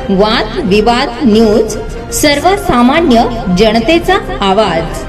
वाद विवाद न्यूज, सर्वसामान्य जनतेचा आवाज।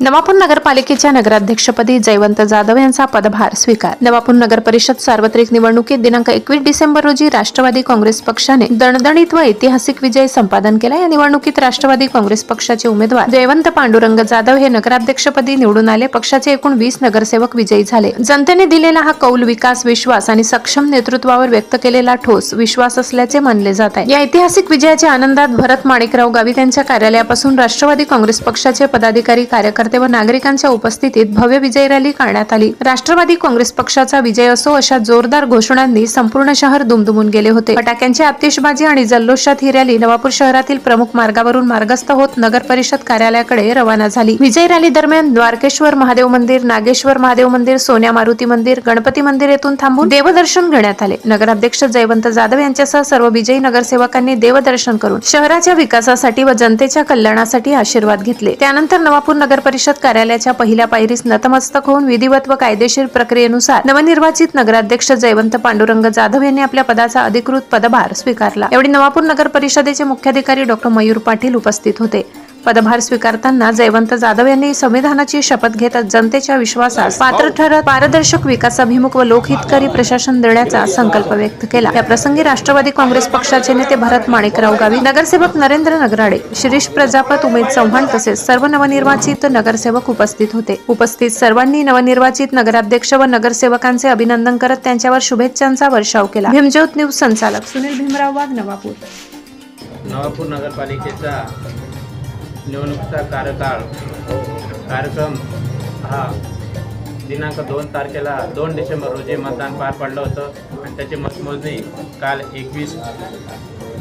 नवापूर नगरपालिकेच्या नगराध्यक्षपदी जयवंत जाधव यांचा पदभार स्वीकार। नवापूर नगर परिषद सार्वत्रिक निवडणुकीत दिनांक 21 डिसेंबर रोजी राष्ट्रवादी काँग्रेस पक्षाने दणदणीत व ऐतिहासिक विजय संपादन केला। या निवडणुकीत राष्ट्रवादी काँग्रेस पक्षाचे उमेदवार जयवंत पांडुरंग जाधव हे नगराध्यक्षपदी निवडून आले। पक्षाचे एकूण 20 नगरसेवक विजयी झाले। जनतेने दिलेला हा कौल विकास, विश्वास आणि सक्षम नेतृत्वावर व्यक्त केलेला ठोस विश्वास असल्याचे मानले जात आहे। या ऐतिहासिक विजयाच्या आनंदात भरत माणिकराव गावित यांच्या कार्यालयापासून राष्ट्रवादी काँग्रेस पक्षाचे पदाधिकारी, कार्यकर्ते व नागरिकांच्या उपस्थितीत भव्य विजय रॅली काढण्यात आली। राष्ट्रवादी काँग्रेस पक्षाचा विजय असो अशा जोरदार घोषणांनी संपूर्ण शहर दुमदुमून गेले होते। फटाक्यांची आतिषबाजी आणि जल्लोषात ही रॅली नवापूर शहरातील प्रमुख मार्गावरून मार्गस्थ होत नगर परिषद कार्यालयाकडे रवाना झाली। विजय रॅली दरम्यान द्वारकेश्वर महादेव मंदिर, नागेश्वर महादेव मंदिर, सोन्या मारुती मंदिर, गणपती मंदिर येथून थांबून देवदर्शन घेण्यात आले। नगराध्यक्ष जयवंत जाधव यांच्यासह सर्व विजयी नगरसेवकांनी देवदर्शन करून शहराच्या विकासासाठी व जनतेच्या कल्याणासाठी आशीर्वाद घेतले। त्यानंतर नवापूर नगर परिषद कार्यालयाच्या पहिल्या पायरीस नतमस्तक होऊन विधिवत व कायदेशीर प्रक्रियेनुसार नवनिर्वाचित नगराध्यक्ष जयवंत पांडुरंग जाधव यांनी आपल्या पदाचा अधिकृत पदभार स्वीकारला। यावेळी नवापूर नगर परिषदेचे मुख्याधिकारी डॉ. मयूर पाटील उपस्थित होते। पदभार स्वीकारताना जयवंत जाधव यांनी संविधानाची शपथ घेत जनतेच्या विश्वासास पात्र ठरत पारदर्शक, विकासाभिमुख व लोकहितकारी प्रशासन देण्याचा संकल्प व्यक्त केला। या प्रसंगी राष्ट्रवादी काँग्रेस पक्षाचे नेते भरत माणिकराव गावित, नगरसेवक नरेंद्र नगराडे, शिरीष प्रजापत, उमेद चव्हाण तसेच सर्व नवनिर्वाचित नगरसेवक उपस्थित होते। उपस्थित सर्वांनी नवनिर्वाचित नगराध्यक्ष व नगरसेवकांचे अभिनंदन करत त्यांच्यावर शुभेच्छांचा वर्षाव केला। भीमज्योत न्यूज संचालक सुनील भीमराव वाघ, नवापूर। नवापूर नगरपालिकेचा निवडणुकीचा कार्यक्रम हा दिनांक 2 डिसेंबर रोजी मतदान पार पडलं होतं आणि त्याची मतमोजणी काल 21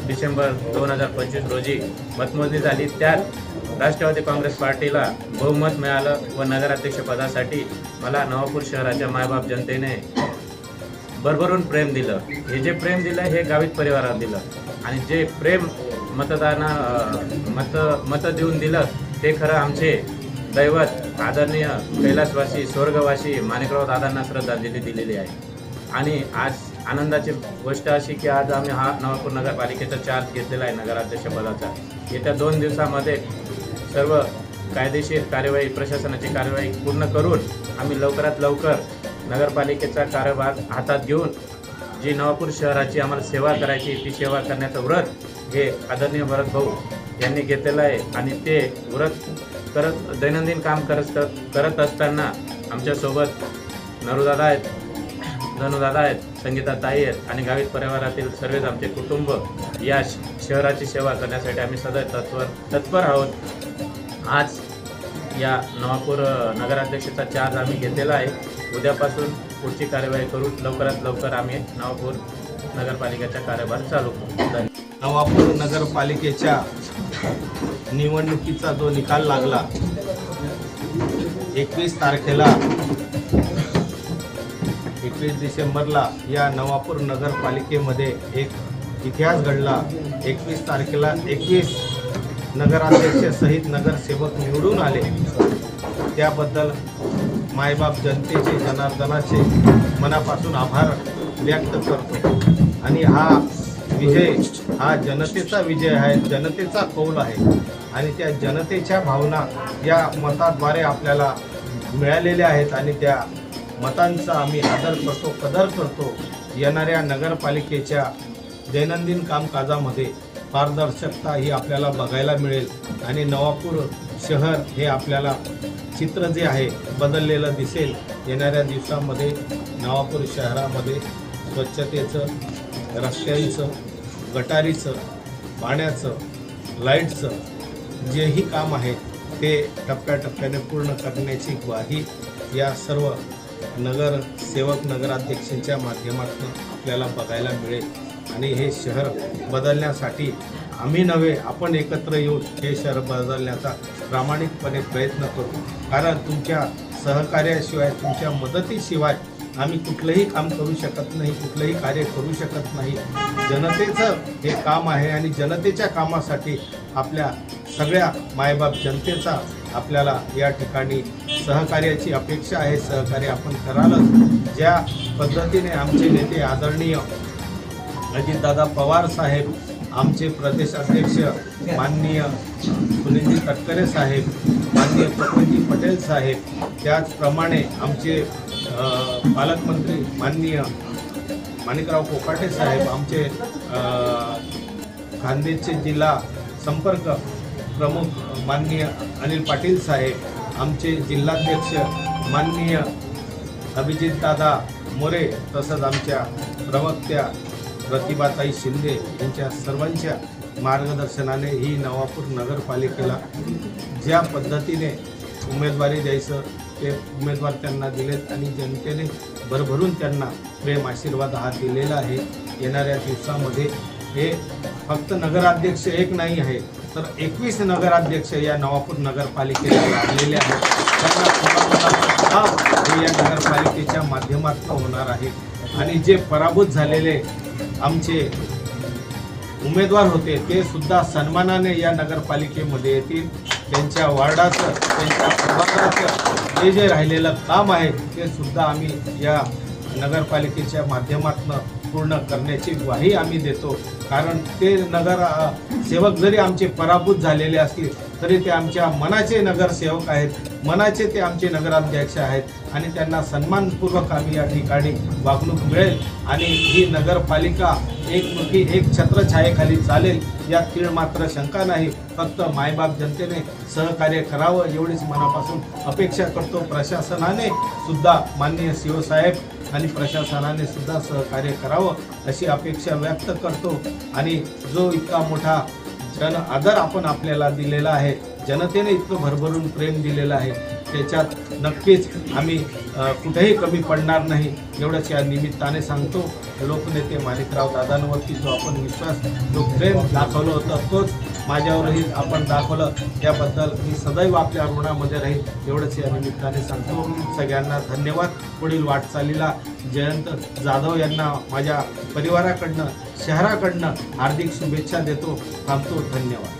डिसेंबर 2025 रोजी मतमोजणी झाली। त्यात राष्ट्रवादी काँग्रेस पार्टीला बहुमत मिळालं व नगराध्यक्षपदासाठी मला नवापूर शहराच्या मायबाप जनतेने भरभरून प्रेम दिलं। हे जे प्रेम दिलं हे गावित परिवाराला दिलं आणि जे प्रेम मत देऊन दिलं ते खरं आमचे दैवत आदरणीय कैलासवासी, स्वर्गवासी माणिकराव दादांना श्रद्धांजली दिलेली आहे। आणि आज आनंदाची गोष्ट अशी की आज आम्ही हा नवापूर नगरपालिकेचा चार्ज घेतलेला आहे नगराध्यक्षपदाचा। येत्या 2 दिवसामध्ये सर्व कायदेशीर कार्यवाही, प्रशासनाची कार्यवाही पूर्ण करून आम्ही लवकरात लवकर नगरपालिकेचा कारभार हातात घेऊन जी नवापूर शहराची आम्हाला सेवा करायची ती सेवा करण्याचं व्रत हे आदरणीय भरत भाऊ यांनी घेतलेलं आहे। आणि ते व्रत करत दैनंदिन काम करत असताना आमच्यासोबत नरूदादा आहेत, धनुदादा आहेत, संगीताताई आहेत आणि गावित परिवारातील सर्वच आमचे कुटुंब या शहराची सेवा करण्यासाठी आम्ही सदैव तत्पर आहोत। आज या नवापूर नगराध्यक्षाचा चार्ज आम्ही घेतलेला आहे। उद्यापासून पुढची कार्यवाही करू, लवकरात लवकर आम्ही नवापूर नगरपालिकेचा कारभार चालू करू। नवापूर नगरपालिकेच्या निवडणुकीचा जो निकाल लागला 21 तारखेला 21 डिसेंबरला या नवापूर नगरपालिकेमध्ये एक इतिहास घडला। 21 तारखेला 21 नगराध्यक्ष सहित नगरसेवक निवडून आले। त्याबद्दल मायबाप जनतेचे, जनार्दनाचे मनापासून आभार व्यक्त करतो। आणि हा विजय हा जनतेचा विजय आहे, जनतेचा कौल आहे आणि त्या जनतेच्या भावना या मताद्वारे आपल्याला मिळालेल्या आहेत आणि त्या मतांचा आम्ही आदर करतो, कदर करतो। येणाऱ्या नगरपालिकेच्या दैनंदिन कामकाजामध्ये पारदर्शकता ही आपल्याला बघायला मिळेल आणि नवापूर शहर हे आपल्याला चित्र जे आहे बदललेलं दिसेल। येणाऱ्या दिवसामध्ये नवापूर शहरामध्ये स्वच्छतेचं, रस्त्यांचं, गटारीचं, पाण्याचं, लाईटचं जेही काम आहे ते टप्प्याटप्प्याने पूर्ण करण्याची ग्वाही या सर्व नगरसेवक, नगराध्यक्षांच्या माध्यमातून आपल्याला बघायला मिळेल। आणि हे शहर बदलण्यासाठी आम्ही नव्हे, आपण एकत्र येऊन हे शहर बदलण्याचा प्रामाणिकपणे प्रयत्न करू। कारण तुमच्या सहकार्याशिवाय, तुमच्या मदतीशिवाय आम्ही कुठलंही काम करू शकत नाही, कुठलंही कार्य करू शकत नाही। जनतेचं हे काम आहे आणि जनतेच्या कामासाठी आपल्या सगळ्या मायबाप जनतेचा आपल्याला या ठिकाणी सहकार्याची अपेक्षा आहे। सहकार्य आपण करालच। ज्या पद्धतीने आमचे नेते आदरणीय अजितदादा पवार साहेब आमचे प्रदेशाध्यक्ष माननीय सुनीलजी तटकरे साहेब, माननीय प्रफुल्लजी पटेल साहेब, त्याचप्रमाणे आमचे पालकमंत्री माननीय माणिकराव कोकाटे साहेब, आमचे खानदेशचे जिल्हा संपर्क प्रमुख माननीय अनिल पाटील साहेब, आमचे जिल्हाध्यक्ष माननीय अभिजितदादा मोरे, तसंच आमच्या प्रवक्त्या प्रतिभाताई शिंदे यांच्या सर्वांच्या मार्गदर्शनाने ही नवापूर नगरपालिकेला ज्या पद्धतीने उमेदवारी द्यायचं ते उमेदवार त्यांना दिलेत आणि जनतेने भरभरून त्यांना प्रेम आशीर्वाद हा दिलेला आहे. येणाऱ्या दिवसामध्ये हे फक्त नगराध्यक्ष एक नाही आहे, तर 21 नगराध्यक्ष या नवापूर नगरपालिकेला लाभलेले आहेत. त्यांना पुनर्वसन काम हे या नगरपालिकेच्या माध्यमातून होणार आहे. आणि जे पराभूत झालेले आमचे उमेदवार होते ते सुद्धा सन्मानाने या नगरपालिकेमध्ये येतील. त्यांच्या वार्डाचं, त्यांच्या प्रभागाचं जे राहिलेलं काम आहे ते सुद्धा आम्ही या नगरपालिकेच्या माध्यमातून पूर्ण करण्याची ग्वाही आम्ही देतो. कारण ते नगरसेवक जरी आमचे पराभूत झालेले असतील तरी ते आमच्या मनाचे नगरसेवक आहेत, मनाचे ते आमचे नगराध्यक्ष आहेत आणि त्यांना सन्मानपूर्वक आम्ही या ठिकाणी वागणूक मिळेल आणि ही नगरपालिका एकमुखी एक छत्रछायेखाली चालेल यात तीळ मात्र शंका नाही. फक्त मायबाप जनतेने सहकार्य करावं एवढीच मनापासून अपेक्षा करतो. प्रशासनाने सुद्धा माननीय सीओ साहेब आणि प्रशासनाने सुद्धा सहकार्य करावं अशी अपेक्षा व्यक्त करतो. आणि जो इतका मोठा जन आदर आपण आपल्याला दिलेला आहे, जनतेने इतकं भरभरून प्रेम दिलेलं आहे, त्याच्यात नक्कीच आम्ही कुठेही कमी पडणार नाही एवढंच या निमित्ताने सांगतो. लोकनेते माणिकराव दादांवरती जो आपण विश्वास, जो प्रेम दाखवलं होतं तोच माझ्यावरही आपण दाखवलं. त्याबद्दल मी सदैव आपल्या ऋणामध्ये राहील एवढंच या निमित्ताने सांगतो. सगळ्यांना धन्यवाद. पुढील वाटचालीला जयंत जाधव यांना माझ्या परिवाराकडनं, शहराकडनं हार्दिक शुभेच्छा देतो. थांबतो. धन्यवाद.